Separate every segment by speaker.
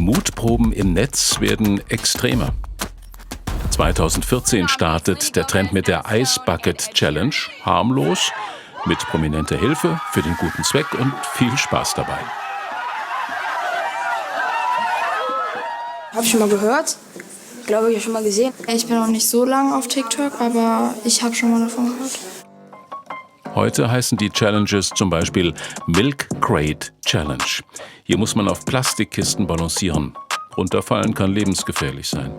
Speaker 1: Mutproben im Netz werden extremer. 2014 startet der Trend mit der Ice Bucket Challenge, harmlos, mit prominenter Hilfe, für den guten Zweck und viel Spaß dabei.
Speaker 2: Habe ich schon mal gehört, glaube ich, schon mal gesehen.
Speaker 3: Ich bin noch nicht so lange auf TikTok, aber ich habe schon mal davon gehört.
Speaker 1: Heute heißen die Challenges zum Beispiel Milk Crate Challenge. Hier muss man auf Plastikkisten balancieren. Runterfallen kann lebensgefährlich sein.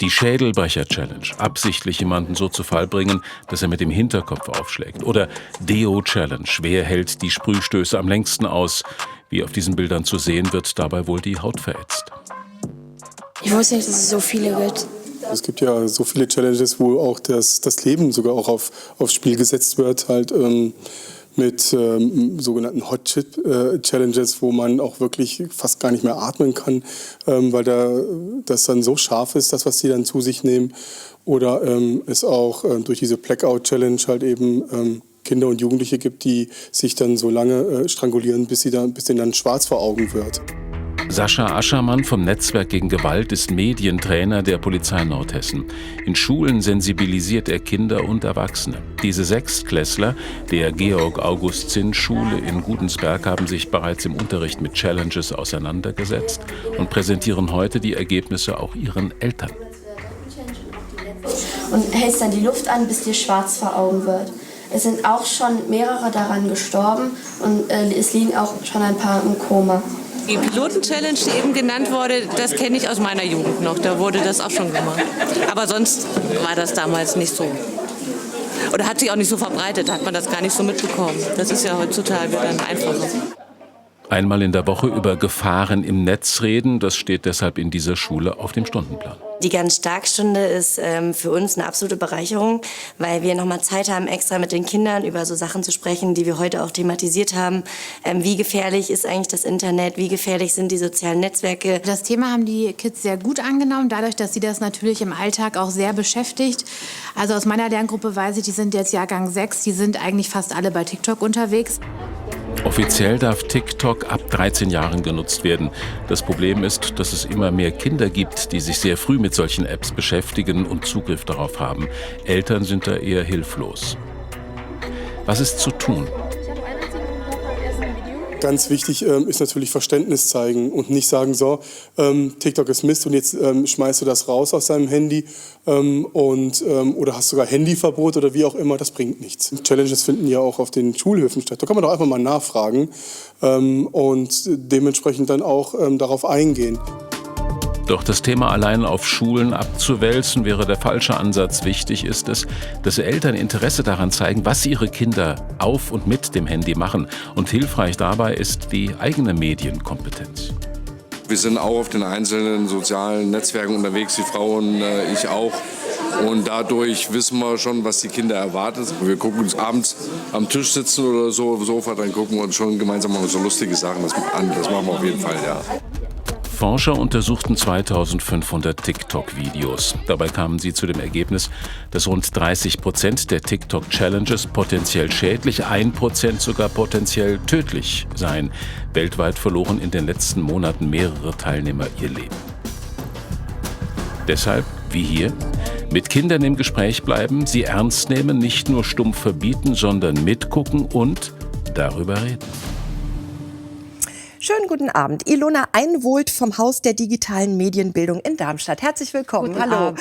Speaker 1: Die Schädelbrecher-Challenge, absichtlich jemanden so zu Fall bringen, dass er mit dem Hinterkopf aufschlägt. Oder Deo-Challenge, wer hält die Sprühstöße am längsten aus? Wie auf diesen Bildern zu sehen, wird dabei wohl die Haut verätzt.
Speaker 2: Ich wusste nicht, dass es so viele gibt.
Speaker 4: Es gibt ja so viele Challenges, wo auch das Leben sogar auch aufs Spiel gesetzt wird, halt mit sogenannten Hot Chip Challenges, wo man auch wirklich fast gar nicht mehr atmen kann, weil das dann so scharf ist, das, was die dann zu sich nehmen. Oder es auch durch diese Blackout Challenge halt eben Kinder und Jugendliche gibt, die sich dann so lange strangulieren, bis denen dann schwarz vor Augen wird.
Speaker 1: Sascha Aschermann vom Netzwerk gegen Gewalt ist Medientrainer der Polizei Nordhessen. In Schulen sensibilisiert er Kinder und Erwachsene. Diese Sechstklässler der Georg-August-Zinn-Schule in Gudensberg haben sich bereits im Unterricht mit Challenges auseinandergesetzt und präsentieren heute die Ergebnisse auch ihren Eltern.
Speaker 5: Und hältst dann die Luft an, bis dir schwarz vor Augen wird. Es sind auch schon mehrere daran gestorben und es liegen auch schon ein paar im Koma.
Speaker 6: Die Piloten-Challenge, die eben genannt wurde, das kenne ich aus meiner Jugend noch. Da wurde das auch schon gemacht. Aber sonst war das damals nicht so. Oder hat sich auch nicht so verbreitet, hat man das gar nicht so mitbekommen. Das ist ja heutzutage dann einfacher.
Speaker 1: Einmal in der Woche über Gefahren im Netz reden, das steht deshalb in dieser Schule auf dem Stundenplan.
Speaker 7: Die Ganz-Stark-Stunde ist für uns eine absolute Bereicherung, weil wir nochmal Zeit haben, extra mit den Kindern über so Sachen zu sprechen, die wir heute auch thematisiert haben. Wie gefährlich ist eigentlich das Internet? Wie gefährlich sind die sozialen Netzwerke?
Speaker 8: Das Thema haben die Kids sehr gut angenommen, dadurch, dass sie das natürlich im Alltag auch sehr beschäftigt. Also aus meiner Lerngruppe weiß ich, die sind jetzt Jahrgang 6, die sind eigentlich fast alle bei TikTok unterwegs.
Speaker 1: Offiziell darf TikTok ab 13 Jahren genutzt werden. Das Problem ist, dass es immer mehr Kinder gibt, die sich sehr früh mit solchen Apps beschäftigen und Zugriff darauf haben. Eltern sind da eher hilflos. Was ist zu tun?
Speaker 4: Ganz wichtig ist natürlich Verständnis zeigen und nicht sagen, so, TikTok ist Mist und jetzt schmeißt du das raus aus deinem Handy oder hast sogar Handyverbot oder wie auch immer, das bringt nichts. Challenges finden ja auch auf den Schulhöfen statt. Da kann man doch einfach mal nachfragen und dementsprechend dann auch darauf eingehen.
Speaker 1: Doch das Thema allein auf Schulen abzuwälzen, wäre der falsche Ansatz. Wichtig ist es, dass Eltern Interesse daran zeigen, was ihre Kinder auf und mit dem Handy machen. Und hilfreich dabei ist die eigene Medienkompetenz.
Speaker 9: Wir sind auch auf den einzelnen sozialen Netzwerken unterwegs, die Frauen, ich auch. Und dadurch wissen wir schon, was die Kinder erwartet. Wir gucken uns abends am Tisch sitzen oder so auf dem Sofa, dann gucken wir uns schon gemeinsam mal so lustige Sachen an. Das machen wir auf jeden Fall, ja.
Speaker 1: Forscher untersuchten 2500 TikTok-Videos. Dabei kamen sie zu dem Ergebnis, dass rund 30% der TikTok-Challenges potenziell schädlich, 1% sogar potenziell tödlich seien. Weltweit verloren in den letzten Monaten mehrere Teilnehmer ihr Leben. Deshalb, wie hier, mit Kindern im Gespräch bleiben, sie ernst nehmen, nicht nur stumpf verbieten, sondern mitgucken und darüber reden.
Speaker 10: Schönen guten Abend. Ilona Einwohlt vom Haus der digitalen Medienbildung in Darmstadt. Herzlich willkommen.
Speaker 11: Guten
Speaker 10: Hallo.
Speaker 11: Abend.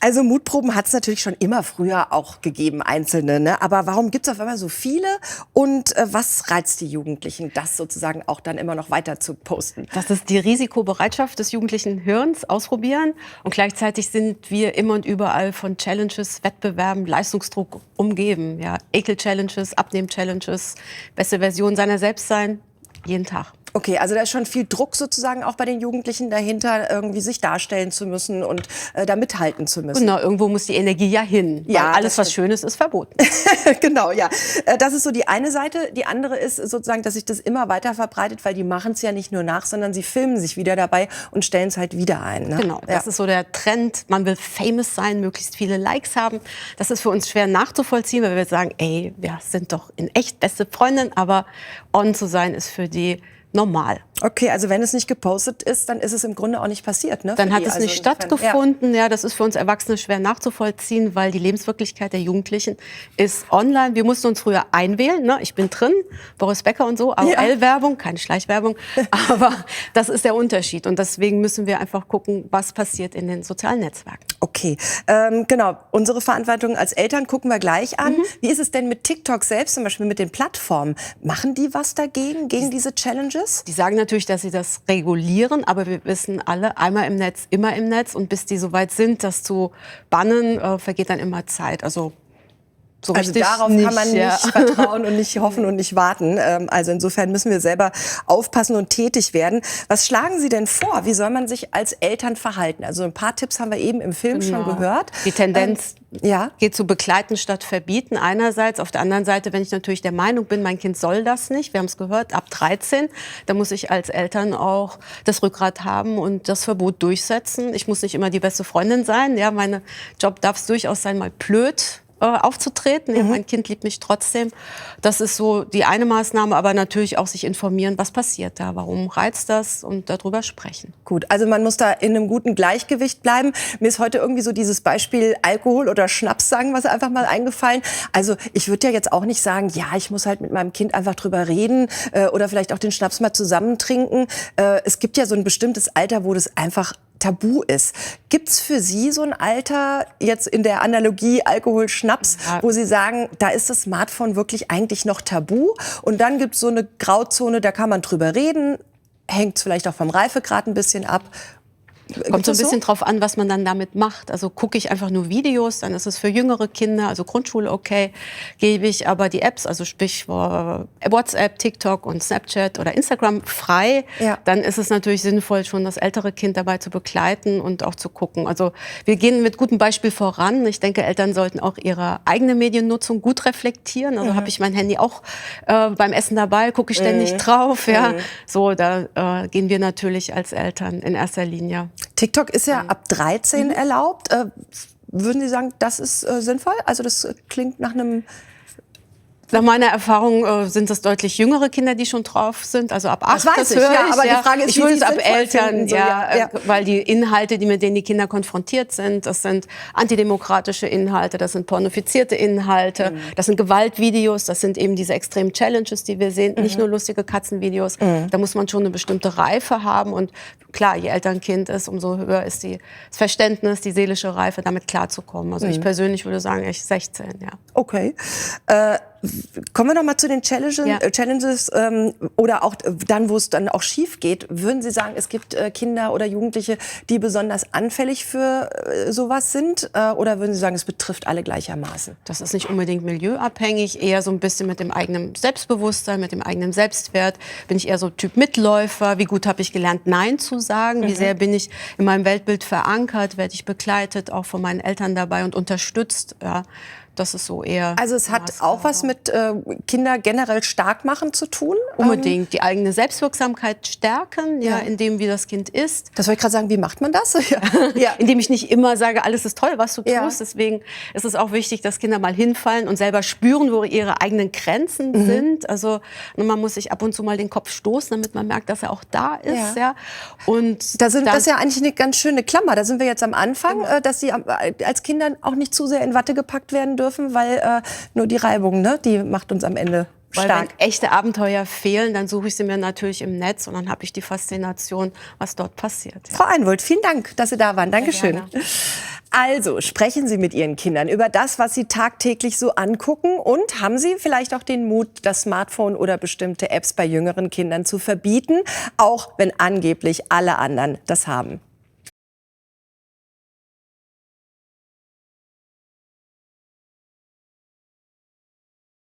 Speaker 10: Also Mutproben hat es natürlich schon immer früher auch gegeben, einzelne. Ne? Aber warum gibt es auf einmal so viele? Und was reizt die Jugendlichen, das sozusagen auch dann immer noch weiter zu posten?
Speaker 11: Das ist die Risikobereitschaft des jugendlichen Hirns, ausprobieren. Und gleichzeitig sind wir immer und überall von Challenges, Wettbewerben, Leistungsdruck umgeben. Ja, Ekel-Challenges, Abnehm-Challenges, beste Version seiner selbst sein, jeden Tag.
Speaker 10: Okay, also da ist schon viel Druck sozusagen auch bei den Jugendlichen dahinter, irgendwie sich darstellen zu müssen und da mithalten zu müssen.
Speaker 11: Genau, irgendwo muss die Energie ja hin.
Speaker 10: Ja,
Speaker 11: alles, was Schönes, ist verboten.
Speaker 10: Genau, ja. Das ist so die eine Seite. Die andere ist sozusagen, dass sich das immer weiter verbreitet, weil die machen es ja nicht nur nach, sondern sie filmen sich wieder dabei und stellen es halt wieder ein. Ne?
Speaker 11: Genau, das ist so der Trend. Man will famous sein, möglichst viele Likes haben. Das ist für uns schwer nachzuvollziehen, weil wir sagen, ey, wir sind doch in echt beste Freundinnen, aber on zu sein ist für die normal.
Speaker 10: Okay, also wenn es nicht gepostet ist, dann ist es im Grunde auch nicht passiert, ne?
Speaker 11: Dann
Speaker 10: für
Speaker 11: hat
Speaker 10: die.
Speaker 11: es
Speaker 10: Also
Speaker 11: nicht
Speaker 10: insofern,
Speaker 11: stattgefunden. Ja, das ist für uns Erwachsene schwer nachzuvollziehen, weil die Lebenswirklichkeit der Jugendlichen ist online. Wir mussten uns früher einwählen. Ne? Ich bin drin, Boris Becker und so, AOL-Werbung, keine Schleichwerbung. Aber das ist der Unterschied. Und deswegen müssen wir einfach gucken, was passiert in den sozialen Netzwerken.
Speaker 10: Okay, genau. Unsere Verantwortung als Eltern gucken wir gleich an. Wie ist es denn mit TikTok selbst, zum Beispiel mit den Plattformen? Machen die was dagegen, gegen diese Challenges?
Speaker 11: Die sagen natürlich, dass sie das regulieren, aber wir wissen alle, einmal im Netz, immer im Netz. Und bis die so weit sind, das zu bannen, vergeht dann immer Zeit. Also so richtig
Speaker 10: darauf
Speaker 11: nicht,
Speaker 10: kann man nicht vertrauen und nicht hoffen und nicht warten. Also insofern müssen wir selber aufpassen und tätig werden. Was schlagen Sie denn vor? Wie soll man sich als Eltern verhalten? Also ein paar Tipps haben wir eben im Film schon gehört.
Speaker 11: Die Tendenz geht zu begleiten statt verbieten einerseits. Auf der anderen Seite, wenn ich natürlich der Meinung bin, mein Kind soll das nicht, wir haben es gehört, ab 13, da muss ich als Eltern auch das Rückgrat haben und das Verbot durchsetzen. Ich muss nicht immer die beste Freundin sein. Ja, mein Job darf es durchaus sein, mal blöd aufzutreten. Ja, mein Kind liebt mich trotzdem. Das ist so die eine Maßnahme, aber natürlich auch sich informieren, was passiert da, warum reizt das und darüber sprechen.
Speaker 10: Gut, also man muss da in einem guten Gleichgewicht bleiben. Mir ist heute irgendwie so dieses Beispiel Alkohol oder Schnaps, sagen wir es einfach mal, eingefallen. Also ich würde ja jetzt auch nicht sagen, ja, ich muss halt mit meinem Kind einfach drüber reden oder vielleicht auch den Schnaps mal zusammen trinken. Es gibt ja so ein bestimmtes Alter, wo das einfach tabu ist. Gibt's für Sie so ein Alter, jetzt in der Analogie Alkohol, Schnaps, wo Sie sagen, da ist das Smartphone wirklich eigentlich noch tabu? Und dann gibt's so eine Grauzone, da kann man drüber reden, hängt vielleicht auch vom Reifegrad ein bisschen ab.
Speaker 11: Kommt so ein bisschen drauf an, was man dann damit macht. Also gucke ich einfach nur Videos, dann ist es für jüngere Kinder, also Grundschule okay, gebe ich aber die Apps, also sprich WhatsApp, TikTok und Snapchat oder Instagram frei, dann ist es natürlich sinnvoll, schon das ältere Kind dabei zu begleiten und auch zu gucken. Also wir gehen mit gutem Beispiel voran. Ich denke, Eltern sollten auch ihre eigene Mediennutzung gut reflektieren. Also habe ich mein Handy auch beim Essen dabei, gucke ich ständig drauf. Ja. So, da gehen wir natürlich als Eltern in erster Linie.
Speaker 10: TikTok ist ja ab 13 erlaubt. Würden Sie sagen, das ist sinnvoll? Also das klingt nach einem...
Speaker 11: Nach meiner Erfahrung sind es deutlich jüngere Kinder, die schon drauf sind, also ab 8.
Speaker 10: Das weiß ich, ja, aber die Frage ist,
Speaker 11: ich würde es ab Eltern,
Speaker 10: finden, so, ja.
Speaker 11: weil die Inhalte, mit denen die Kinder konfrontiert sind, das sind antidemokratische Inhalte, das sind pornofizierte Inhalte, das sind Gewaltvideos, das sind eben diese extremen Challenges, die wir sehen, nicht nur lustige Katzenvideos. Da muss man schon eine bestimmte Reife haben und klar, je älter ein Kind ist, umso höher ist das Verständnis, die seelische Reife, damit klarzukommen. Also ich persönlich würde sagen, ich 16, ja.
Speaker 10: Okay. Kommen wir noch mal zu den Challenges oder auch dann, wo es dann auch schief geht. Würden Sie sagen, es gibt Kinder oder Jugendliche, die besonders anfällig für sowas sind? Oder würden Sie sagen, es betrifft alle gleichermaßen?
Speaker 11: Das ist nicht unbedingt milieuabhängig, eher so ein bisschen mit dem eigenen Selbstbewusstsein, mit dem eigenen Selbstwert. Bin ich eher so Typ Mitläufer? Wie gut habe ich gelernt, Nein zu sagen? Wie sehr bin ich in meinem Weltbild verankert? Werde ich begleitet, auch von meinen Eltern dabei und unterstützt? Ja. Das ist so eher.
Speaker 10: Also es hat auch was mit Kinder generell stark machen zu tun?
Speaker 11: Unbedingt. Die eigene Selbstwirksamkeit stärken, indem wie das Kind ist.
Speaker 10: Das wollte ich gerade sagen, wie macht man das?
Speaker 11: Indem ich nicht immer sage, alles ist toll, was du tust. Deswegen ist es auch wichtig, dass Kinder mal hinfallen und selber spüren, wo ihre eigenen Grenzen sind. Also man muss sich ab und zu mal den Kopf stoßen, damit man merkt, dass er auch da ist. Ja. Und
Speaker 10: das ist ja eigentlich eine ganz schöne Klammer. Da sind wir jetzt am Anfang, dass sie als Kinder auch nicht zu sehr in Watte gepackt werden dürfen, weil nur die Reibung, ne, die macht uns am Ende stark.
Speaker 11: Weil wenn echte Abenteuer fehlen, dann suche ich sie mir natürlich im Netz und dann habe ich die Faszination, was dort passiert. Ja.
Speaker 10: Frau Einwold, vielen Dank, dass Sie da waren. Dankeschön. Also, sprechen Sie mit Ihren Kindern über das, was sie tagtäglich so angucken und haben Sie vielleicht auch den Mut, das Smartphone oder bestimmte Apps bei jüngeren Kindern zu verbieten, auch wenn angeblich alle anderen das haben.